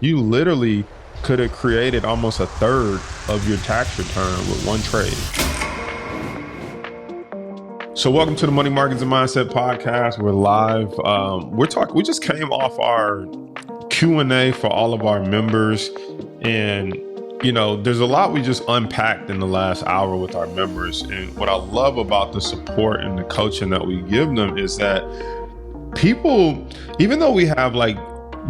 You literally could have created almost a third of your tax return with one trade. So welcome to the Money Markets and Mindset podcast. We're live. We just came off our Q&A for all of our members, and there's a lot we just unpacked in the last hour with our members. And what I love about the support and the coaching that we give them is that people, even though we have like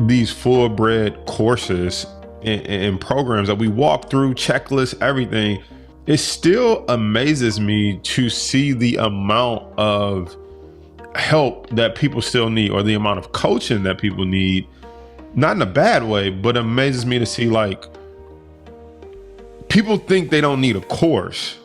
these full bred courses and programs that we walk through, checklists, everything, it still amazes me to see the amount of help that people still need, or the amount of coaching that people need. Not in a bad way, but it amazes me to see like people think they don't need a course.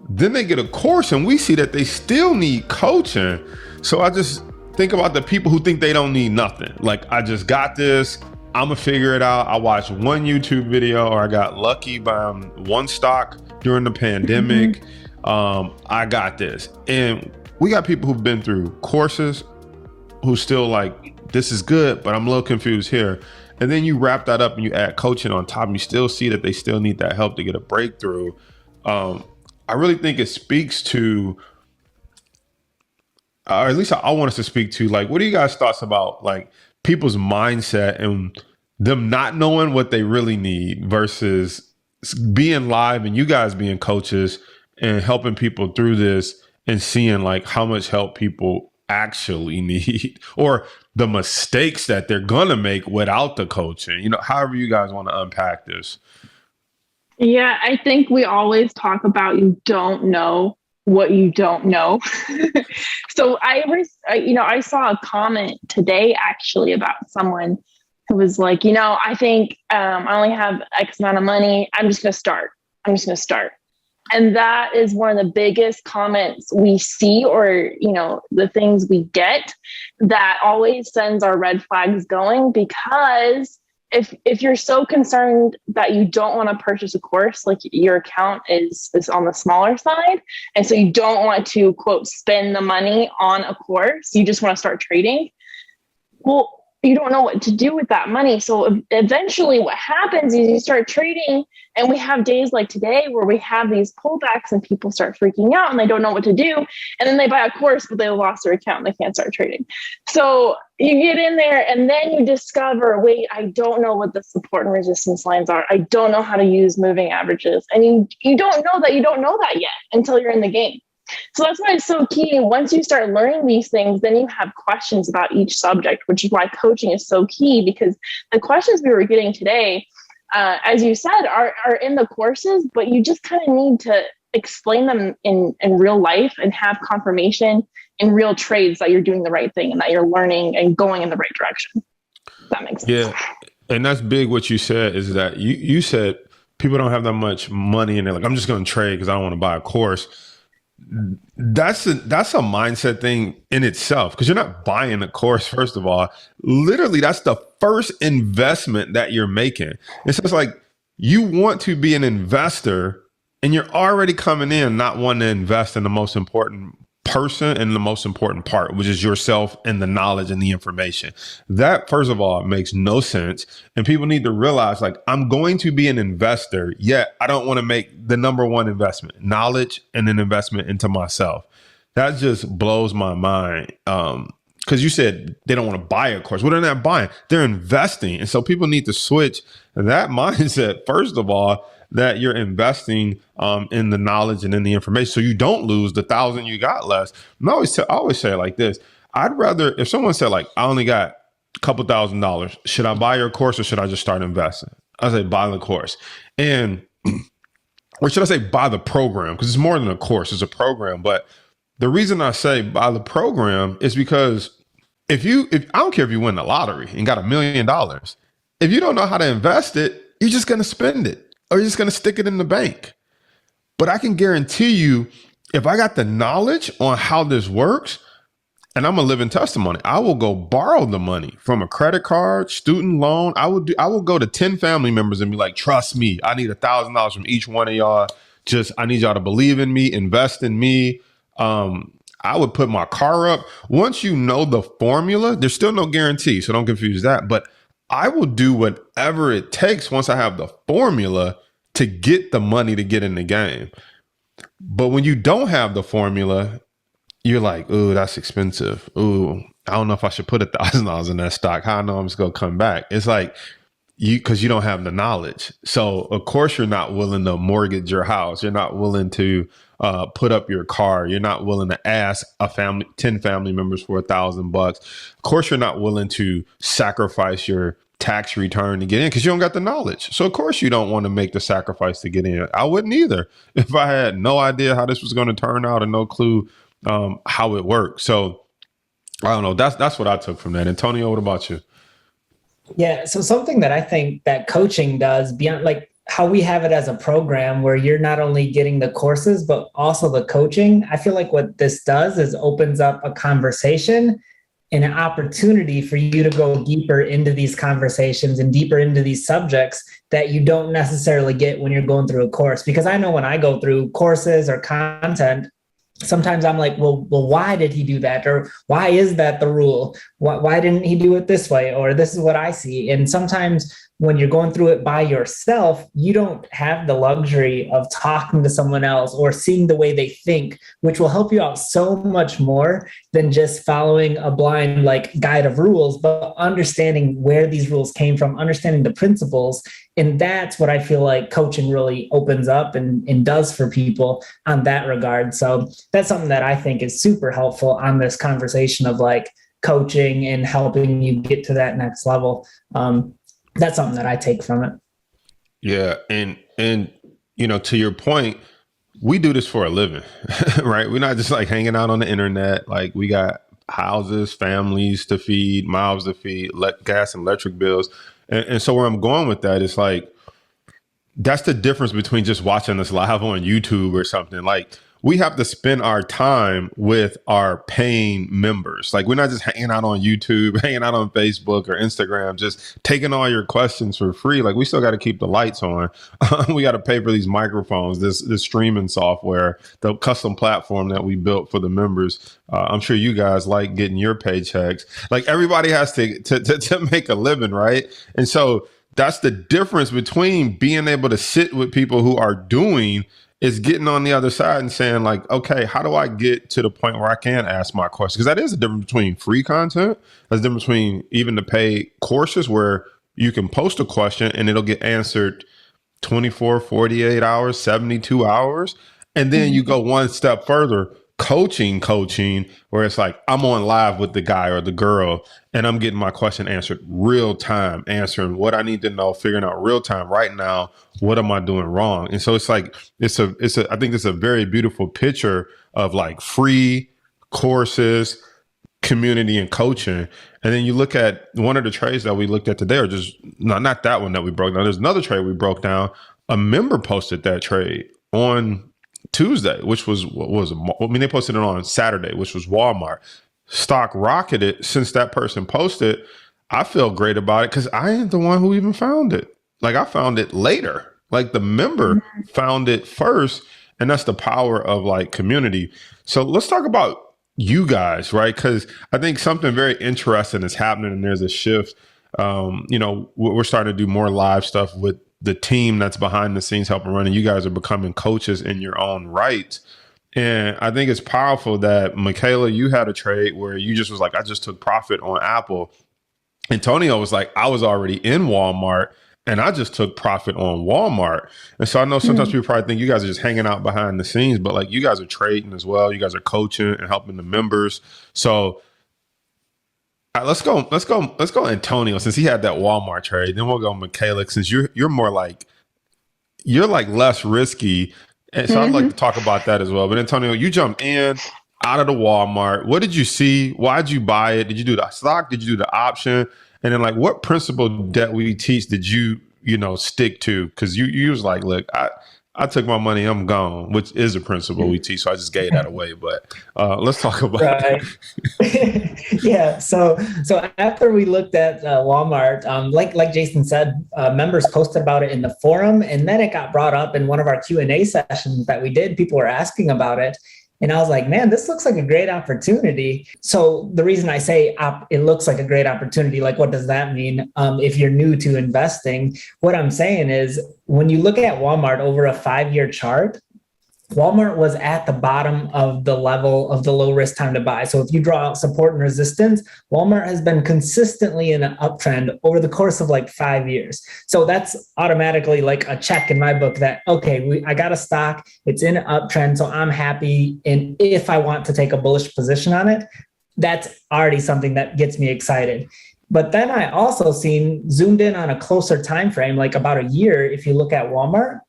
Then they get a course and we see that they still need coaching. So I just think about the people who think they don't need nothing. Like, I just got this, I'm gonna figure it out. I watched one YouTube video, or I got lucky buying one stock during the pandemic. I got this. And we got people who've been through courses who still like, this is good, but I'm a little confused here. And then you wrap that up and you add coaching on top, and you still see that they still need that help to get a breakthrough. I really think it speaks to, or at least I want us to speak to, like, what are you guys' thoughts about like people's mindset and them not knowing what they really need versus being live and you guys being coaches and helping people through this and seeing like how much help people actually need, or the mistakes that they're gonna make without the coaching, however you guys want to unpack this. Yeah, I think we always talk about you don't know what you don't know. So I saw a comment today actually about someone who was like, I think I only have X amount of money. I'm just going to start. And that is one of the biggest comments we see, or, the things we get that always sends our red flags going, because if you're so concerned that you don't want to purchase a course, like your account is on the smaller side, and so you don't want to, quote, spend the money on a course, you just want to start trading. Well, you don't know what to do with that money. So eventually what happens is you start trading, and we have days like today where we have these pullbacks and people start freaking out and they don't know what to do. And then they buy a course, but they lost their account and they can't start trading. So you get in there and then you discover, wait, I don't know what the support and resistance lines are. I don't know how to use moving averages. And you don't know that yet until you're in the game. So that's why it's so key. Once you start learning these things, then you have questions about each subject, which is why coaching is so key, because the questions we were getting today, as you said, are in the courses, but you just kind of need to explain them in real life and have confirmation in real trades that you're doing the right thing and that you're learning and going in the right direction. If that makes sense. Yeah. And that's big. What you said is that you said people don't have that much money and they're like, I'm just going to trade because I don't want to buy a course. That's a mindset thing in itself, because you're not buying a course. First of all, literally, that's the first investment that you're making. It's just like, you want to be an investor and you're already coming in not wanting to invest in the most important person and the most important part, which is yourself and the knowledge and the information. That, first of all, makes no sense. And people need to realize, like, I'm going to be an investor, yet I don't want to make the number one investment, knowledge and an investment into myself. That just blows my mind. Because you said they don't want to buy a course. Well, they're not buying, they're investing. And so people need to switch that mindset, first of all, that you're investing in the knowledge and in the information, so you don't lose the 1,000 you got less. And I always say it like this: I'd rather, if someone said like, I only got a couple $1,000, should I buy your course or should I just start investing? I say buy the course, or should I say buy the program? Because it's more than a course; it's a program. But the reason I say buy the program is because if I don't care if you win the lottery and got $1 million, if you don't know how to invest it, you're just going to spend it, or you're just going to stick it in the bank. But I can guarantee you, if I got the knowledge on how this works, and I'm a living testimony, I will go borrow the money from a credit card, student loan. I will go to 10 family members and be like, trust me, I need $1,000 from each one of y'all. I need y'all to believe in me, invest in me. I would put my car up. Once you know the formula, there's still no guarantee, so don't confuse that. But I will do whatever it takes once I have the formula to get the money to get in the game. But when you don't have the formula, you're like, ooh, that's expensive. Ooh, I don't know if I should put $1,000 in that stock. How I know I'm just gonna come back? It's like because you don't have the knowledge. So of course you're not willing to mortgage your house. You're not willing to put up your car. You're not willing to ask 10 family members for $1,000. Of course you're not willing to sacrifice your tax return to get in because you don't got the knowledge. So of course you don't want to make the sacrifice to get in. I wouldn't either if I had no idea how this was going to turn out and no clue how it worked. So I don't know. That's what I took from that. Antonio, what about you? Yeah. So something that I think that coaching does beyond like how we have it as a program where you're not only getting the courses, but also the coaching. I feel like what this does is opens up a conversation and an opportunity for you to go deeper into these conversations and deeper into these subjects that you don't necessarily get when you're going through a course. Because I know when I go through courses or content, sometimes I'm like, well, why did he do that? Or why is that the rule? Why didn't he do it this way? Or this is what I see. And sometimes when you're going through it by yourself, you don't have the luxury of talking to someone else or seeing the way they think, which will help you out so much more than just following a blind like guide of rules, but understanding where these rules came from, understanding the principles. And that's what I feel like coaching really opens up and does for people on that regard. So that's something that I think is super helpful on this conversation of like coaching and helping you get to that next level. That's something that I take from it. Yeah, and to your point, we do this for a living, right? We're not just like hanging out on the internet. Like we got houses, families to feed, mouths to feed, gas and electric bills. And so where I'm going with that is like, that's the difference between just watching us live on YouTube or something. Like we have to spend our time with our paying members. Like we're not just hanging out on YouTube, hanging out on Facebook or Instagram, just taking all your questions for free. Like we still got to keep the lights on. We got to pay for these microphones, this streaming software, the custom platform that we built for the members. I'm sure you guys like getting your paychecks. Like everybody has to make a living, right? And so that's the difference between being able to sit with people who are doing is getting on the other side and saying like, okay, how do I get to the point where I can ask my question? Because that is the difference between free content. That's the difference between even the paid courses where you can post a question and it'll get answered 24, 48 hours, 72 hours. And then you go one step further, coaching, where it's like I'm on live with the guy or the girl and I'm getting my question answered real time, answering what I need to know, figuring out real time right now, what am I doing wrong? And so it's like, I think it's a very beautiful picture of like free courses, community and coaching. And then you look at one of the trades that we looked at today, or just not that one that we broke down. There's another trade we broke down. A member posted that trade on Tuesday, which was they posted it on Saturday, which was Walmart. Stock rocketed since that person posted. I feel great about it because I ain't the one who even found it. Like I found it later. Like the member found it first, and that's the power of like community. So let's talk about you guys, right? Because I think something very interesting is happening, and there's a shift. We're starting to do more live stuff with the team that's behind the scenes helping run, and you guys are becoming coaches in your own right. And I think it's powerful that Michaela, you had a trade where you just was like, I just took profit on Apple. Antonio was like, I was already in Walmart and I just took profit on Walmart. And so I know sometimes people probably think you guys are just hanging out behind the scenes, but like you guys are trading as well. You guys are coaching and helping the members. So let's go, Antonio, since he had that Walmart trade. Then we'll go Michaela, since you're more like, you're like less risky. And so I'd like to talk about that as well. But Antonio, you jumped in out of the Walmart. What did you see? Why'd you buy it? Did you do the stock? Did you do the option? And then like what principle that we teach did you stick to? Because you was like, look, I took my money, I'm gone, which is a principle we teach. So I just gave that away. But let's talk about it. Yeah. So after we looked at Walmart, like Jason said, members posted about it in the forum, and then it got brought up in one of our Q&A sessions that we did. People were asking about it. And I was like, man, this looks like a great opportunity. So the reason I say it looks like a great opportunity, like what does that mean? If you're new to investing, what I'm saying is when you look at Walmart over a 5-year chart, Walmart was at the bottom of the level of the low risk time to buy. So if you draw out support and resistance, Walmart has been consistently in an uptrend over the course of like 5 years. So that's automatically like a check in my book that, okay, I got a stock, it's in an uptrend, so I'm happy. And if I want to take a bullish position on it, that's already something that gets me excited. But then I also zoomed in on a closer time frame, like about a year. If you look at Walmart,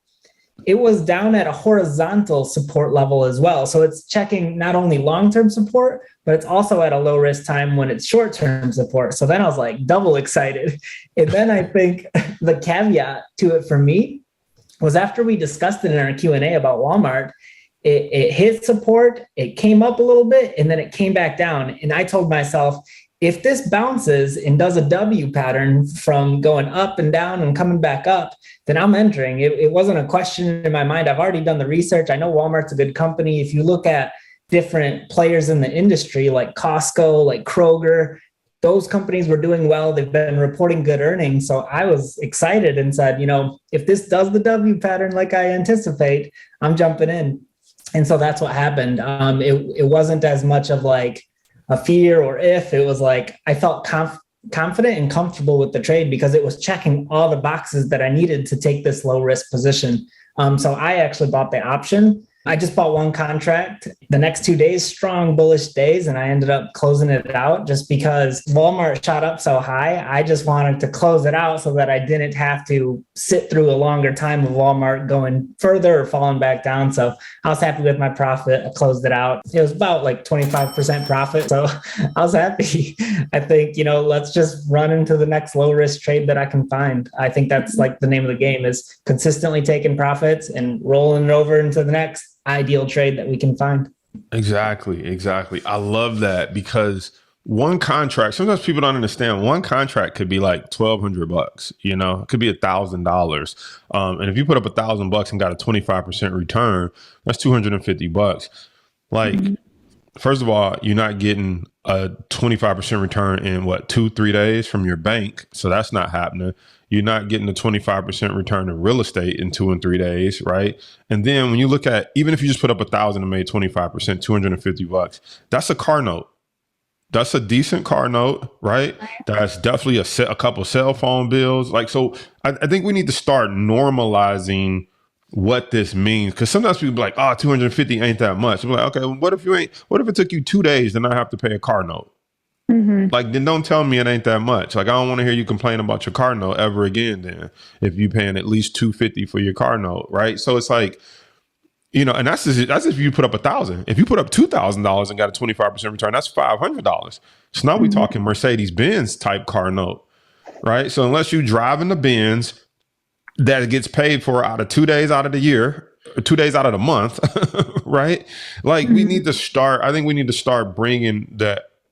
it was down at a horizontal support level as well. So it's checking not only long-term support, but it's also at a low risk time when it's short-term support. So then I was like double excited. And then I think the caveat to it for me was after we discussed it in our Q&A about Walmart, it hit support, it came up a little bit, and then it came back down. And I told myself, if this bounces and does a W pattern from going up and down and coming back up, then I'm entering. It wasn't a question in my mind. I've already done the research. I know Walmart's a good company. If you look at different players in the industry, like Costco, like Kroger, those companies were doing well. They've been reporting good earnings. So I was excited and said, if this does the W pattern like I anticipate, I'm jumping in. And so that's what happened. It wasn't as much of like a fear or if. It was like I felt confident and comfortable with the trade because it was checking all the boxes that I needed to take this low risk position. So I actually bought the option. I just bought one contract. The next 2 days, strong bullish days, and I ended up closing it out just because Walmart shot up so high. I just wanted to close it out so that I didn't have to sit through a longer time of Walmart going further or falling back down. So I was happy with my profit. I closed it out. It was about like 25% profit. So I was happy. I think, let's just run into the next low risk trade that I can find. I think that's like the name of the game is consistently taking profits and rolling it over into the next ideal trade that we can find. Exactly. I love that because one contract, sometimes people don't understand one contract could be like $1,200, it could be $1,000. And if you put up $1,000 and got a 25% return, that's $250. Like, first of all, you're not getting a 25% return in 2-3 days from your bank. So that's not happening. You're not getting a 25% return in real estate in 2 and 3 days, right? And then when you look at, even if you just put up 1,000 and made 25%, $250, that's a car note. That's a decent car note, right? That's definitely a couple cell phone bills. Like, so I think we need to start normalizing what this means. Cause sometimes people be like, 250 ain't that much. I'm like, okay, well, what if it took you 2 days to not have to pay a car note? Like, then don't tell me it ain't that much. Like, I don't want to hear you complain about your car note ever again then if you paying at least $250 for your car note, right? So it's like, and that's if you put up 1,000. If you put up $2,000 and got a 25% return, that's $500. So now we talking Mercedes-Benz type car note, right? So unless you driving the Benz that gets paid for out of 2 days out of the year, 2 days out of the month, right? Like I think we need to start bringing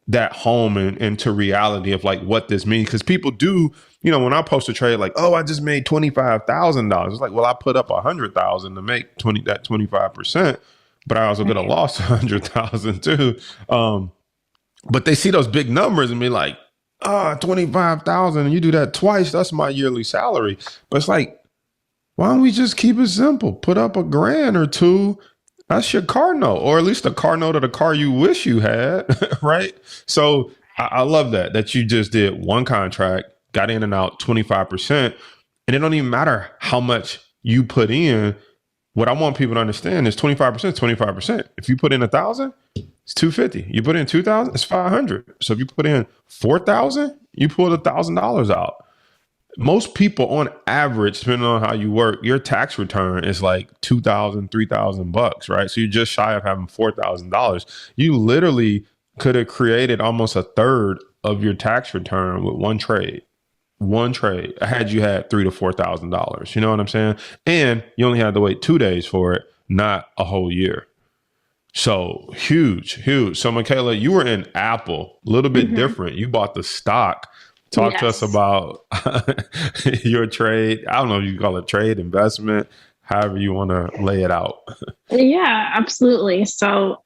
that home and into reality of like what this means. Cause people do, when I post a trade, like, I just made $25,000. It's like, well, I put up 100,000 to make 25%, but I also could have lost 100,000 too. But they see those big numbers and be like, 25,000 and you do that twice, that's my yearly salary. But it's like, why don't we just keep it simple? Put up $1,000 or $2,000. That's your car note, or at least the car note of the car you wish you had, right? So I love that you just did one contract, got in and out 25%, and it don't even matter how much you put in. What I want people to understand is 25%, 25%. If you put in 1,000, it's 250. You put in 2,000, it's 500. So if you put in 4,000, you pull $1,000 out. Most people on average, depending on how you work, your tax return is like $2,000, $3,000, right? So you're just shy of having $4,000. You literally could have created almost a third of your tax return with one trade. Had you had $3,000 to $4,000. You know what I'm saying? And you only had to wait 2 days for it, not a whole year. So huge. So Michaela, you were in Apple, a little bit different. You bought the stock. Talk to us about your trade. I don't know if you call it trade, investment. however you want to lay it out. Yeah, absolutely. So,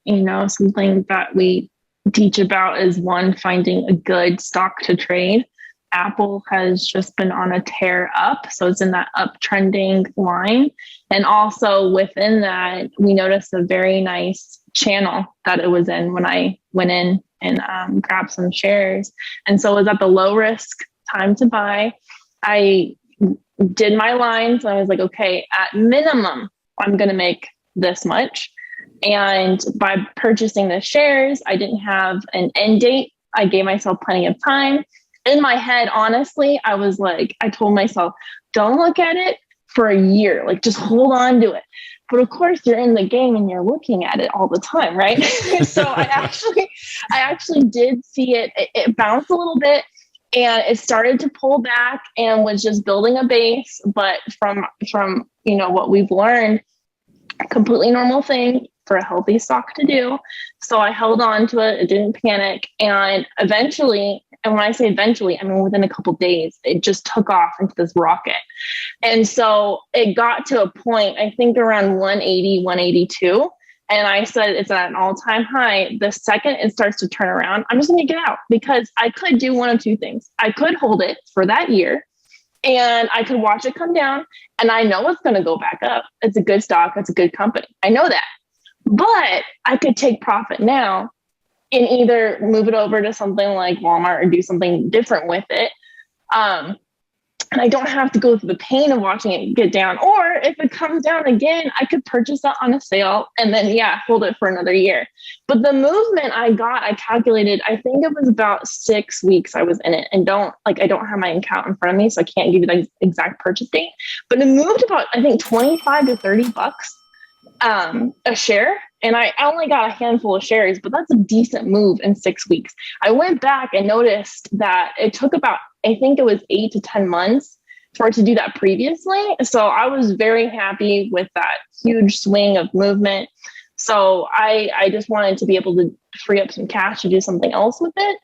something that we teach about is one, finding a good stock to trade. Apple has just been on a tear up. So it's in that uptrending line. And also within that, we noticed a very nice channel that it was in when I went in and grabbed some shares. And so it was at the low risk time to buy. I did my lines. I was like, okay, at minimum, I'm going to make this much. And by purchasing the shares, I didn't have an end date. I gave myself plenty of time. In my head, honestly, I was like, I told myself, don't look at it for a year. Like, just hold on to it. But of course, you're in the game and you're looking at it all the time, right? So I actually did see it. It bounced a little bit, and it started to pull back and was just building a base. But from what we've learned, a completely normal thing for a healthy stock to do. So I held on to it. It didn't panic, and eventually. And when I say eventually, I mean within a couple of days, it just took off into this rocket. And so it got to a point, I think around 180, 182. And I said, it's at an all-time high. The second it starts to turn around, I'm just going to get out, because I could do one of two things. I could hold it for that year, and I could watch it come down, and I know it's going to go back up. It's a good stock. It's a good company. I know that. But I could take profit now and either move it over to something like Walmart or do something different with it. And I don't have to go through the pain of watching it get down. Or if it comes down again, I could purchase that on a sale and then, hold it for another year. But the movement I calculated, I think it was about 6 weeks I was in it. And I don't have my account in front of me, so I can't give you the exact purchase date. But it moved about, I think, 25 to $30 a share. And I only got a handful of shares, but that's a decent move in 6 weeks. I went back and noticed that it took about, I think it was 8 to 10 months for it to do that previously. So I was very happy with that huge swing of movement. So I just wanted to be able to free up some cash to do something else with it.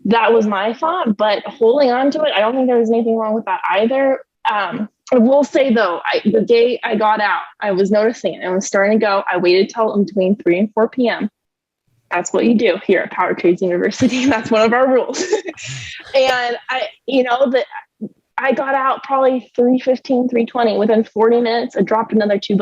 That was my thought, but holding on to it, I don't think there was anything wrong with that either. I will say though, the day I got out, I was noticing it. I was starting to go. I waited till between 3 and 4 p.m. That's what you do here at Power Trades University. That's one of our rules. And I got out probably 3:15, 3:20. Within 40 minutes, it dropped another $2.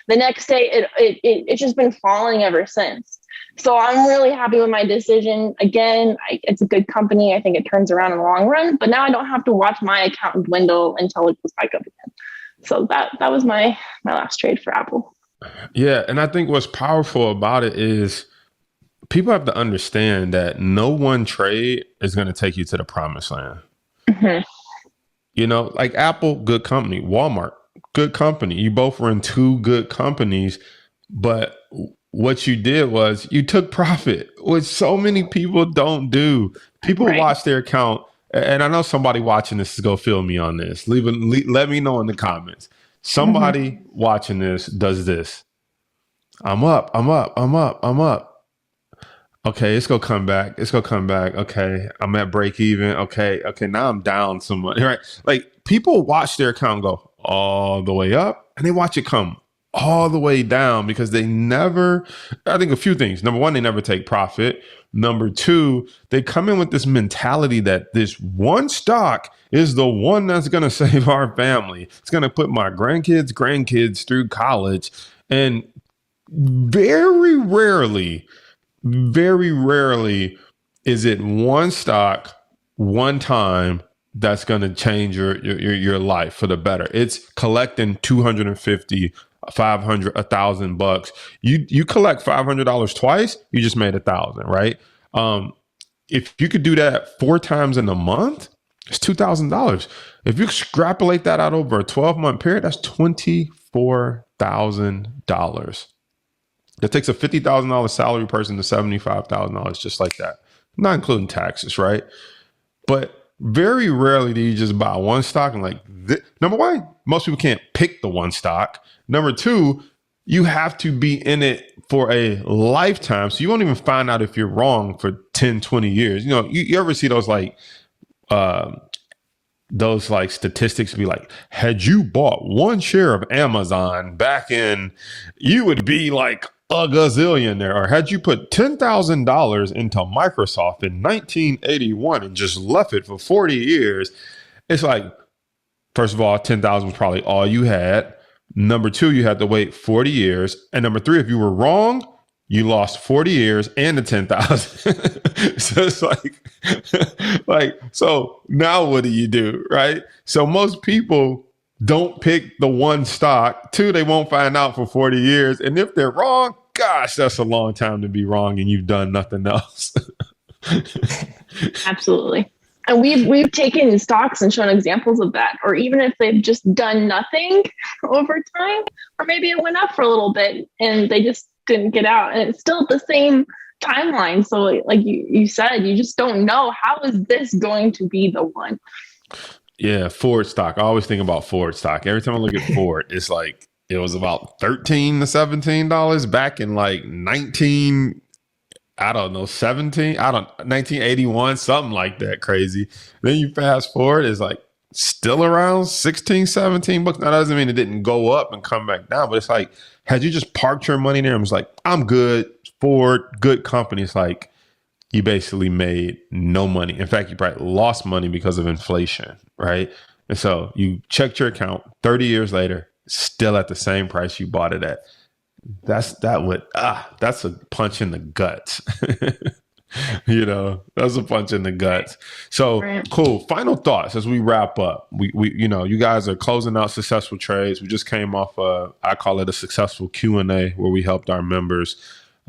The next day, it's just been falling ever since. So I'm really happy with my decision. Again, it's a good company. I think it turns around in the long run, but now I don't have to watch my account dwindle until it goes back up again. So that was my last trade for Apple. Yeah. And I think what's powerful about it is people have to understand that no one trade is going to take you to the promised land. Mm-hmm. Like Apple, good company. Walmart, good company. You both were in two good companies, but what you did was you took profit, which so many people don't do. People watch their account, and I know somebody watching this is going to feel me on this. Let me know in the comments. Somebody watching this does this. I'm up. Okay, it's going to come back. Okay, I'm at break even. Okay, now I'm down some money, right? Like, people watch their account go all the way up, and they watch it come all the way down because I think a few things. Number one, they never take profit. Number two, they come in with this mentality that this one stock is the one that's going to save our family. It's going to put my grandkids through college. And very rarely is it one stock, one time that's going to change your life for the better. It's collecting 250, 500, $1,000. You collect $500 twice, you just made $1,000, right? If you could do that 4 times in a month, it's $2,000. If you extrapolate that out over a 12-month period, that's $24,000. It takes a $50,000 salary person to $75,000, just like that, not including taxes, right? But very rarely do you just buy one stock and number one, most people can't pick the one stock. Number two, you have to be in it for a lifetime. So you won't even find out if you're wrong for 10, 20 years. You ever see those those like statistics be like, had you bought one share of Amazon back in, you would be like a gazillionaire. Or had you put $10,000 into Microsoft in 1981 and just left it for 40 years, it's like, first of all, 10,000 was probably all you had. Number two, you had to wait 40 years. And number three, if you were wrong, you lost 40 years and the 10,000. So it's so now what do you do? Right. So most people don't pick the one stock. Two, they won't find out for 40 years. And if they're wrong, gosh, that's a long time to be wrong and you've done nothing else. Absolutely. And we've taken stocks and shown examples of that, or even if they've just done nothing over time, or maybe it went up for a little bit and they just didn't get out, and it's still the same timeline. So like you said, you just don't know, how is this going to be the one? Yeah, Ford stock. I always think about Ford stock. Every time I look at Ford, it's like it was about $13 to $17 back in like 1981, something like that crazy. Then you fast forward, it's like still around 16, 17 bucks. Now, that doesn't mean it didn't go up and come back down, but it's like, had you just parked your money there and was like, I'm good, Ford, good company, it's like you basically made no money. In fact, you probably lost money because of inflation, right? And so you checked your account 30 years later, still at the same price you bought it at. That's a punch in the guts. That's a punch in the guts. So right. Cool. Final thoughts as we wrap up. We you guys are closing out successful trades. We just came off I call it a successful Q&A where we helped our members.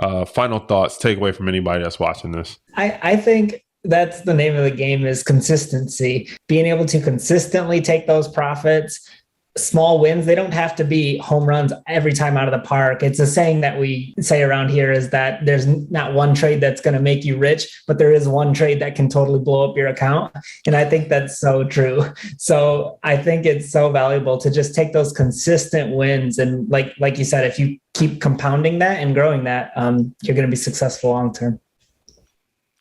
Final thoughts, takeaway from anybody that's watching this. I think that's the name of the game, is consistency. Being able to consistently take those profits. Small wins, they don't have to be home runs every time out of the park. It's a saying that we say around here, is that there's not one trade that's going to make you rich, but there is one trade that can totally blow up your account. And I think that's so true. So I think it's so valuable to just take those consistent wins. And like you said, if you keep compounding that and growing that, you're going to be successful long term.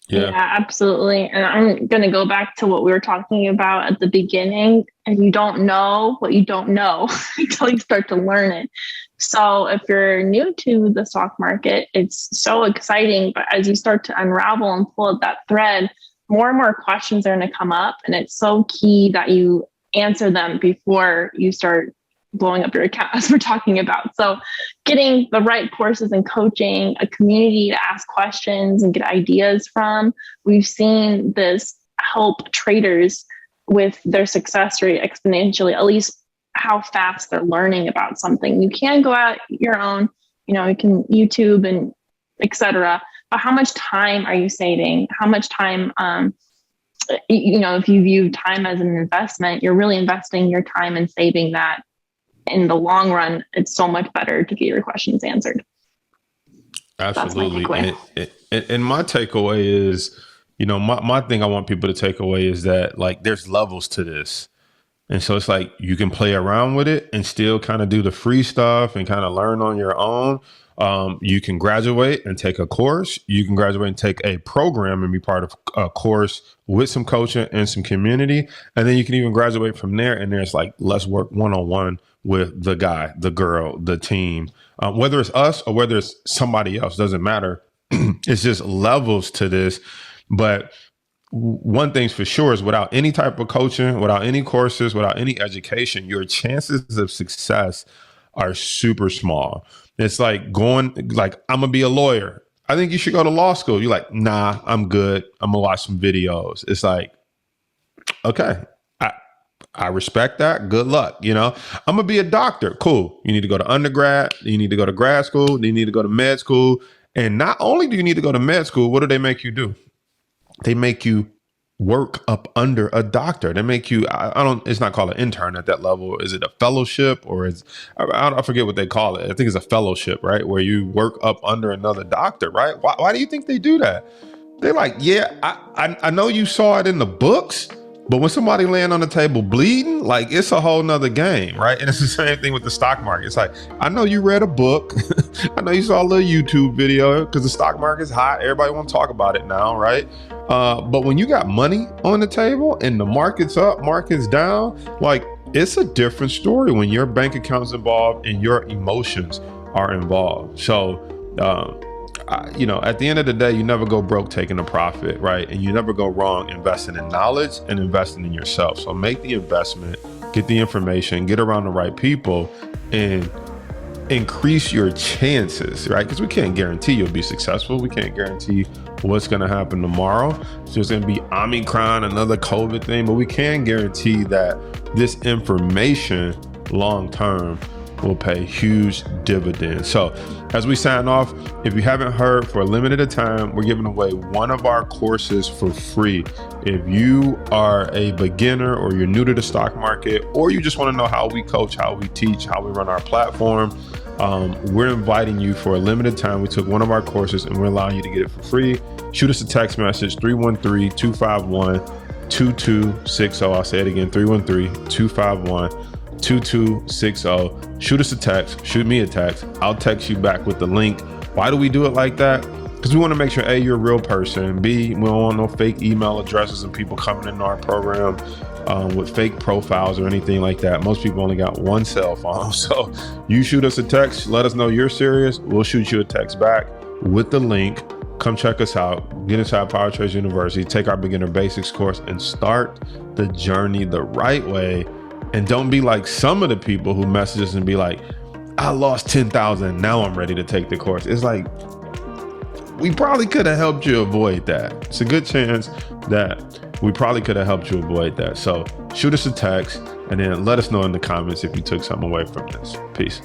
Yeah, absolutely. And I'm going to go back to what we were talking about at the beginning. And you don't know what you don't know until you start to learn it. So if you're new to the stock market, it's so exciting. But as you start to unravel and pull at that thread, more and more questions are going to come up. And it's so key that you answer them before you start blowing up your account, as we're talking about. So getting the right courses and coaching, a community to ask questions and get ideas from. We've seen this help traders with their success rate exponentially, at least how fast they're learning about something. You can go out your own, you can YouTube and etc. But how much time are you saving? How much time, if you view time as an investment, you're really investing your time and saving that. In the long run, it's so much better to get your questions answered. Absolutely. And my takeaway is, my thing I want people to take away is that like there's levels to this. And so it's like you can play around with it and still kind of do the free stuff and kind of learn on your own. You can graduate and take a course. You can graduate and take a program and be part of a course with some coaching and some community. And then you can even graduate from there. And there's like, let's work one-on-one with the guy, the girl, the team, whether it's us or whether it's somebody else, doesn't matter. It's just levels to this. But one thing's for sure is without any type of coaching, without any courses, without any education, your chances of success are super small. It's like I'm going to be a lawyer. I think you should go to law school. You're like, nah, I'm good. I'm going to watch some videos. It's like, okay, I respect that. Good luck. I'm going to be a doctor. Cool. You need to go to undergrad. You need to go to grad school. You need to go to med school. And not only do you need to go to med school, what do they make you do? They make you work up under a doctor. They make you, it's not called an intern at that level. Is it a fellowship or I forget what they call it. I think it's a fellowship, right? Where you work up under another doctor, right? Why do you think they do that? They're like, yeah, I know you saw it in the books, But when somebody laying on the table bleeding, like it's a whole nother game, right? And it's the same thing with the stock market. It's like, I know you read a book. I know you saw a little YouTube video because the stock market's hot. Everybody want to talk about it now, right? But when you got money on the table and the market's up, market's down, like it's a different story when your bank account's involved and your emotions are involved. So, at the end of the day, you never go broke taking a profit, right? And you never go wrong investing in knowledge and investing in yourself. So make the investment, get the information, get around the right people, and increase your chances, right? Because we can't guarantee you'll be successful. We can't guarantee what's going to happen tomorrow. So there's going to be Omicron, another COVID thing, but we can guarantee that this information long term will pay huge dividends. So as we sign off, if you haven't heard, for a limited time, we're giving away one of our courses for free. If you are a beginner or you're new to the stock market, or you just want to know how we coach, how we teach, how we run our platform, we're inviting you for a limited time. We took one of our courses and we're allowing you to get it for free. Shoot us a text message, 313-251-2260. I'll say it again, 313-251-2260. Shoot us a text, shoot me a text. I'll text you back with the link. Why do we do it like that? Because we want to make sure, A, you're a real person. B, we don't want no fake email addresses and people coming into our program with fake profiles or anything like that. Most people only got one cell phone. So you shoot us a text, let us know you're serious. We'll shoot you a text back with the link. Come check us out. Get inside Power Trades University, take our beginner basics course, and start the journey the right way. And don't be like some of the people who message us and be like, I lost 10,000. Now I'm ready to take the course. It's like, we probably could have helped you avoid that. It's a good chance that we probably could have helped you avoid that. So shoot us a text and then let us know in the comments if you took something away from this. Peace.